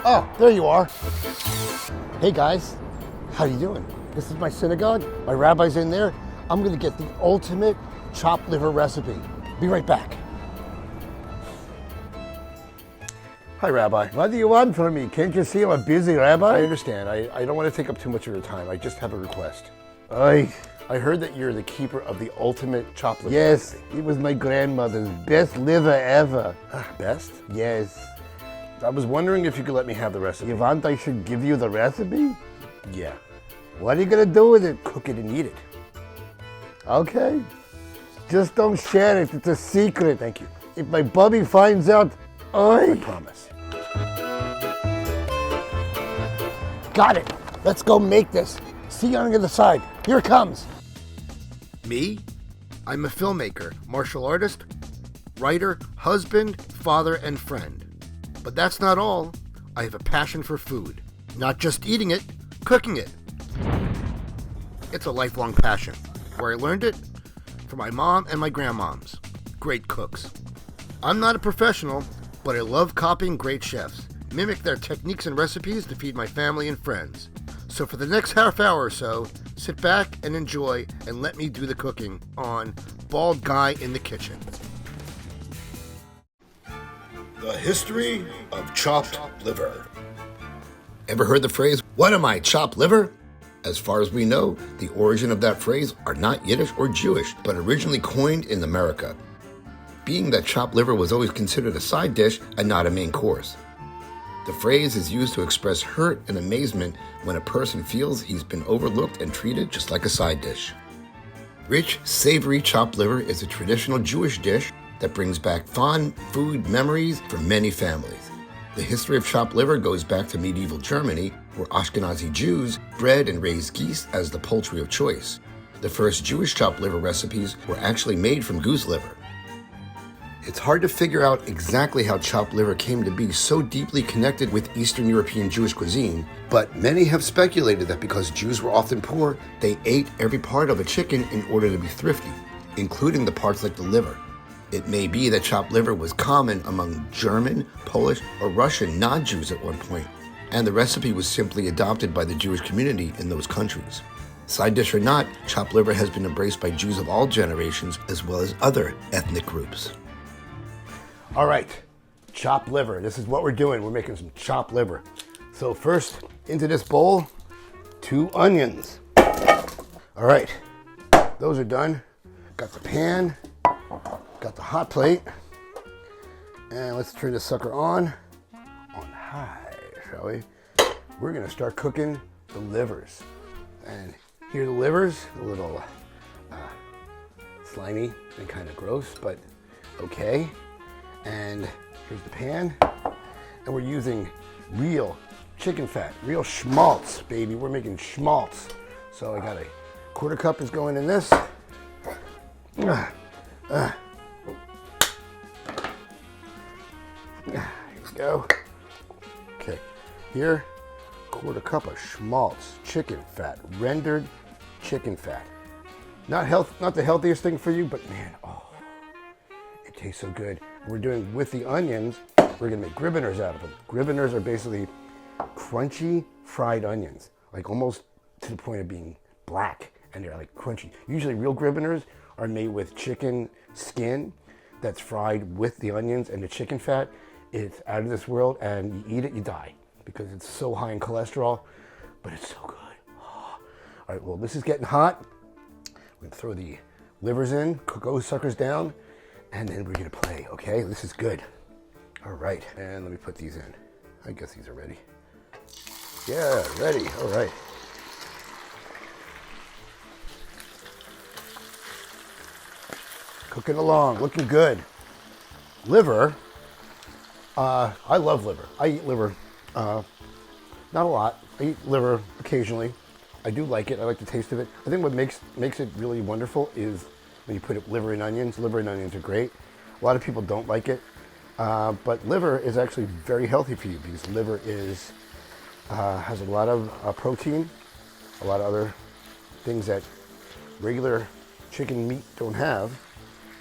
Oh, there you are. Hey guys, how you doing? This is my synagogue. My rabbi's in there. I'm gonna get the ultimate chopped liver recipe. Be right back. Hi, Rabbi. What do you want from me? Can't you see I'm a busy rabbi? I understand. I don't want to take up too much of your time. I just have a request. Oy. I heard that you're the keeper of the ultimate chopped liver Yes, recipe. it was my grandmother's best liver ever. Best? Yes. I was wondering if you could let me have the recipe. You want I should give you the recipe? Yeah. What are you gonna do with it? Cook it and eat it. Okay. Just don't share it. It's a secret. Thank you. If my bubby finds out, I oy. promise. Got it. Let's go make this. See you on the other side. Here it comes. Me? I'm a filmmaker, martial artist, writer, husband, father, and friend. But that's not all. I have a passion for food. Not just eating it, cooking it. It's a lifelong passion. Where I learned it? From my mom and my grandmoms. Great cooks. I'm not a professional, but I love copying great chefs. Mimic their techniques and recipes to feed my family and friends. So for the next half hour or so, sit back and enjoy and let me do the cooking on Bald Guy in the Kitchen. The history of chopped liver. Ever heard the phrase, "What am I, chopped liver?" As far as we know, the origin of that phrase are not Yiddish or Jewish, but originally coined in America, being that chopped liver was always considered a side dish and not a main course. The phrase is used to express hurt and amazement when a person feels he's been overlooked and treated just like a side dish. Rich, savory chopped liver is a traditional Jewish dish that brings back fond food memories for many families. The history of chopped liver goes back to medieval Germany, where Ashkenazi Jews bred and raised geese as the poultry of choice. The first Jewish chopped liver recipes were actually made from goose liver. It's hard to figure out exactly how chopped liver came to be so deeply connected with Eastern European Jewish cuisine, but many have speculated that because Jews were often poor, they ate every part of a chicken in order to be thrifty, including the parts like the liver. It may be that chopped liver was common among German, Polish, or Russian non-Jews at one point, and the recipe was simply adopted by the Jewish community in those countries. Side dish or not, chopped liver has been embraced by Jews of all generations as well as other ethnic groups. All right, chopped liver. This is what we're doing. We're making some chopped liver. So first, into this bowl, 2 onions. All right, those are done. Got the pan, got the hot plate, and let's turn this sucker on high, shall we? We're gonna start cooking the livers. And here are the livers, a little slimy and kind of gross, but okay. And here's the pan, and we're using real chicken fat, real schmaltz, baby. We're making schmaltz. So I got a 1/4 cup is going in this. Here we go. Okay, here, 1/4 cup of schmaltz, chicken fat, rendered chicken fat. Not the healthiest thing for you, but man, oh, it tastes so good. We're doing with the onions, we're gonna make gribeners out of them. Gribeners are basically crunchy fried onions, like almost to the point of being black, and they're like crunchy. Usually real gribeners are made with chicken skin that's fried with the onions and the chicken fat. It's out of this world, and you eat it, you die, because it's so high in cholesterol, but it's so good. Oh. All right, well, this is getting hot. We're gonna throw the livers in, cook those suckers down, and then we're gonna play, okay? This is good. All right, and let me put these in. I guess these are ready. Yeah, ready, all right. Cooking along, looking good. Liver, I love liver. I eat liver, not a lot. I eat liver occasionally. I do like it, I like the taste of it. I think what makes it really wonderful is when you put liver and onions. Liver and onions are great. A lot of people don't like it, but liver is actually very healthy for you because liver has a lot of protein, a lot of other things that regular chicken meat don't have.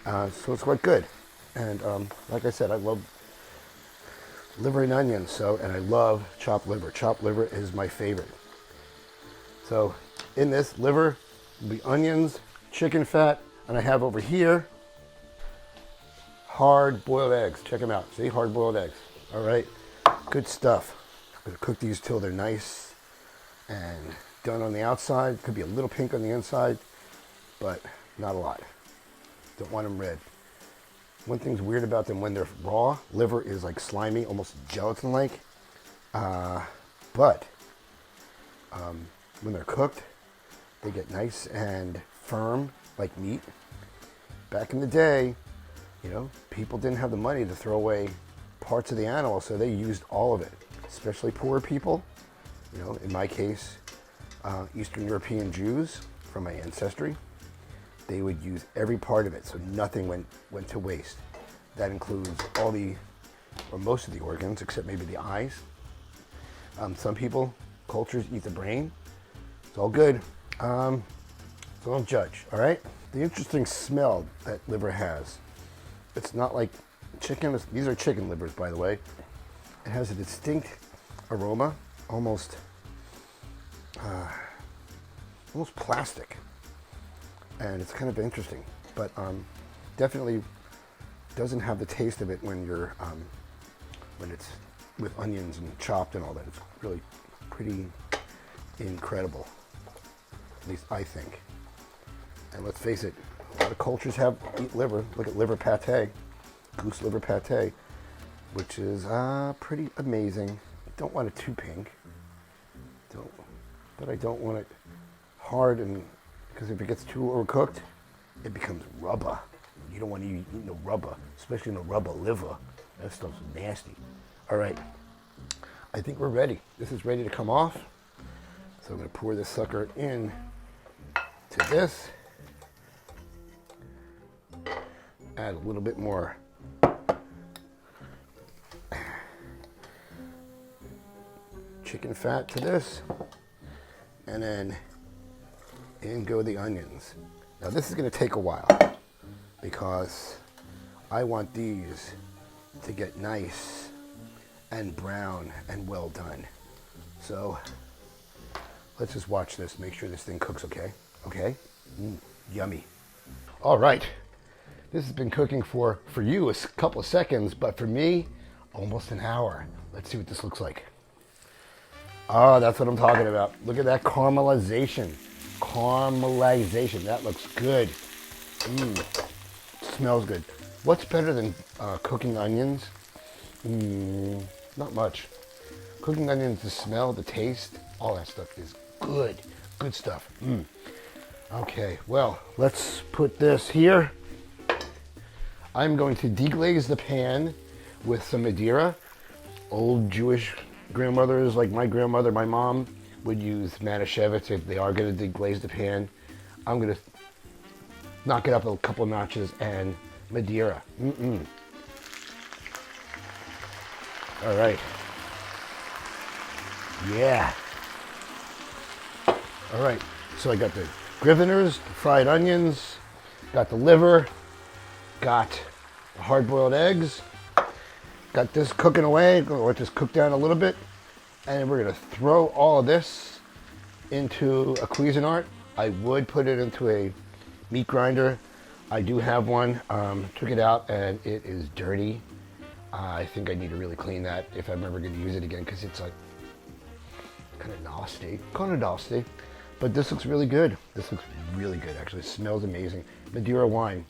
So it's quite good. And like I said, I love liver and onions. So, and I love chopped liver. Chopped liver is my favorite. So in this liver will be onions, chicken fat, and I have over here hard boiled eggs. Check them out. See, hard boiled eggs. All right, good stuff. I'm gonna cook these till they're nice and done on the outside. Could be a little pink on the inside, but not a lot. Don't want them red. One thing's weird about them, when they're raw, liver is like slimy, almost gelatin-like. But when they're cooked, they get nice and firm like meat. Back in the day, you know, people didn't have the money to throw away parts of the animal, so they used all of it, especially poor people. You know, in my case, Eastern European Jews from my ancestry, they would use every part of it, so nothing went to waste. That includes all the, or most of the organs, except maybe the eyes. Some people, cultures, eat the brain. It's all good. So don't judge, all right? The interesting smell that liver has, it's not like chicken. These are chicken livers, by the way. It has a distinct aroma, almost plastic. And it's kind of interesting, but definitely doesn't have the taste of it when you're when it's with onions and chopped and all that. It's really pretty incredible, at least I think. And let's face it, a lot of cultures eat liver. Look at liver pate, goose liver pate, which is pretty amazing. Don't want it too pink, but I don't want it hard, and because if it gets too overcooked, it becomes rubber. You don't want to eat no rubber, especially no rubber liver. That stuff's nasty. All right, I think we're ready. This is ready to come off. So I'm gonna pour this sucker in to this. Add a little bit more chicken fat to this. And then in go the onions. Now this is gonna take a while because I want these to get nice and brown and well done. So let's just watch this, make sure this thing cooks okay. Okay? Yummy. All right. This has been cooking for you a couple of seconds, but for me, almost an hour. Let's see what this looks like. Oh, that's what I'm talking about. Look at that caramelization. Caramelization. That looks good. Smells good. What's better than cooking onions? Not much. Cooking onions, the smell, the taste, all that stuff is good. Good stuff. Okay, well, let's put this here. I'm going to deglaze the pan with some Madeira. Old Jewish grandmothers, like my grandmother, my mom, would use Manischewitz if they are going to deglaze the pan. I'm going to knock it up a couple notches and Madeira. All right. Yeah. All right. So I got the Griveners, the fried onions, got the liver, got the hard-boiled eggs, got this cooking away. Gonna let this cook down a little bit, and then we're gonna throw all of this into a Cuisinart. I would put it into a meat grinder. I do have one. Took it out and it is dirty. I think I need to really clean that if I'm ever going to use it again, because it's like kind of nasty. But this looks really good. This looks really good, actually. It smells amazing. Madeira wine.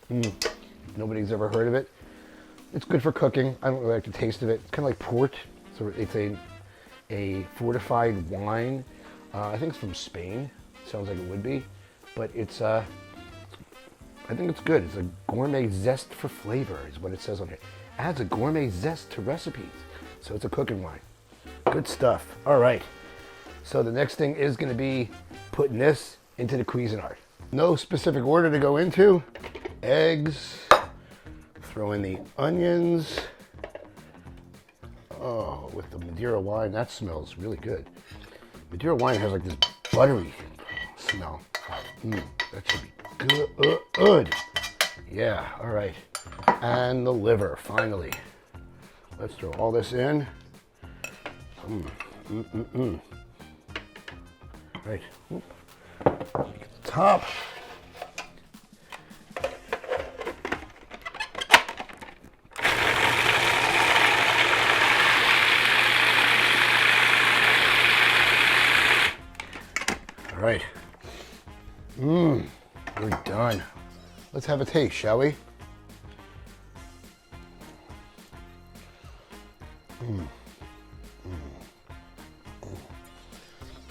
Nobody's ever heard of it. It's good for cooking. I don't really like the taste of it. It's kind of like port. So it's a fortified wine. I think it's from Spain. Sounds like it would be. But it's, I think it's good. It's a gourmet zest for flavor is what it says on here. Adds a gourmet zest to recipes. So it's a cooking wine. Good stuff. All right. So the next thing is going to be putting this into the Cuisinart. No specific order to go into. Eggs. Throw in the onions. Oh, with the Madeira wine, that smells really good. Madeira wine has like this buttery smell. That should be good. Yeah, all right. And the liver, finally. Let's throw all this in. Right. Get the top. All right. We're done. Let's have a taste, shall we?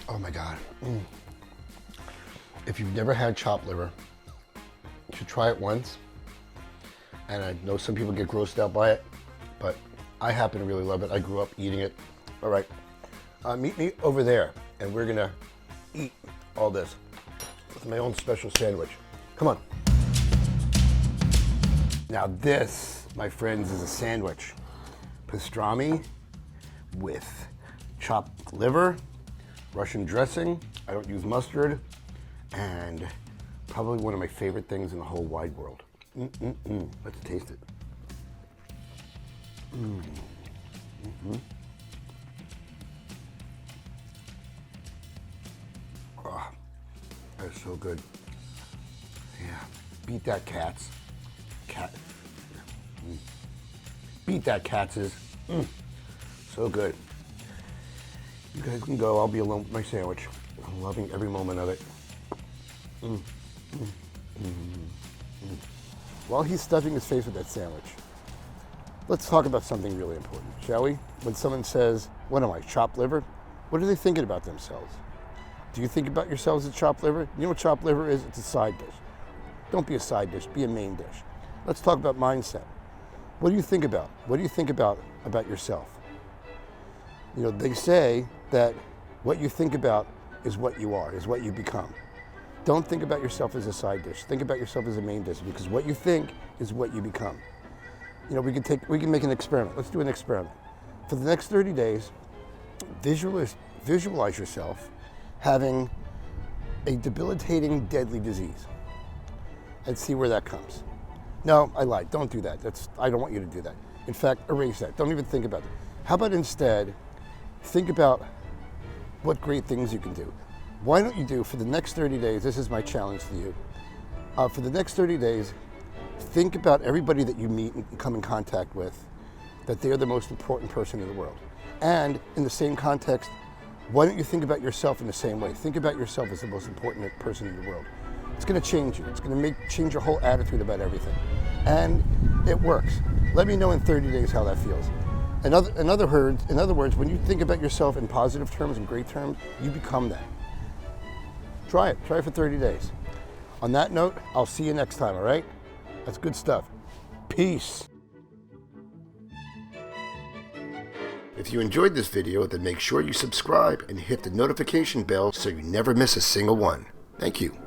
Oh my God. If you've never had chopped liver, you should try it once. And I know some people get grossed out by it, but I happen to really love it. I grew up eating it. All right, meet me over there, and we're gonna eat all this with my own special sandwich. Come on. Now this, my friends, is a sandwich. Pastrami with chopped liver, Russian dressing. I don't use mustard, and probably one of my favorite things in the whole wide world. Let's taste it. Oh, that's so good. Yeah, beat that Katz. Beat that Katz's. So good. You guys can go. I'll be alone with my sandwich. I'm loving every moment of it. While he's stuffing his face with that sandwich, let's talk about something really important, shall we? When someone says, "What am I, chopped liver?" What are they thinking about themselves? Do you think about yourselves as chopped liver? You know what chopped liver is? It's a side dish. Don't be a side dish, be a main dish. Let's talk about mindset. What do you think about? What do you think about yourself? You know, they say that what you think about is what you are, is what you become. Don't think about yourself as a side dish. Think about yourself as a main dish, because what you think is what you become. You know, we can make an experiment. Let's do an experiment. For the next 30 days, visualize yourself having a debilitating, deadly disease, and see where that comes. No, I lied. Don't do that. I don't want you to do that. In fact, erase that. Don't even think about it. How about instead, think about what great things you can do. Why don't you do, for the next 30 days, this is my challenge to you. For the next 30 days, think about everybody that you meet and come in contact with, that they're the most important person in the world. And in the same context, why don't you think about yourself in the same way? Think about yourself as the most important person in the world. It's going to change you. It's going to change your whole attitude about everything. And it works. Let me know in 30 days how that feels. In other words, when you think about yourself in positive terms and great terms, you become that. Try it. Try it for 30 days. On that note, I'll see you next time, all right? That's good stuff. Peace. If you enjoyed this video, then make sure you subscribe and hit the notification bell so you never miss a single one. Thank you.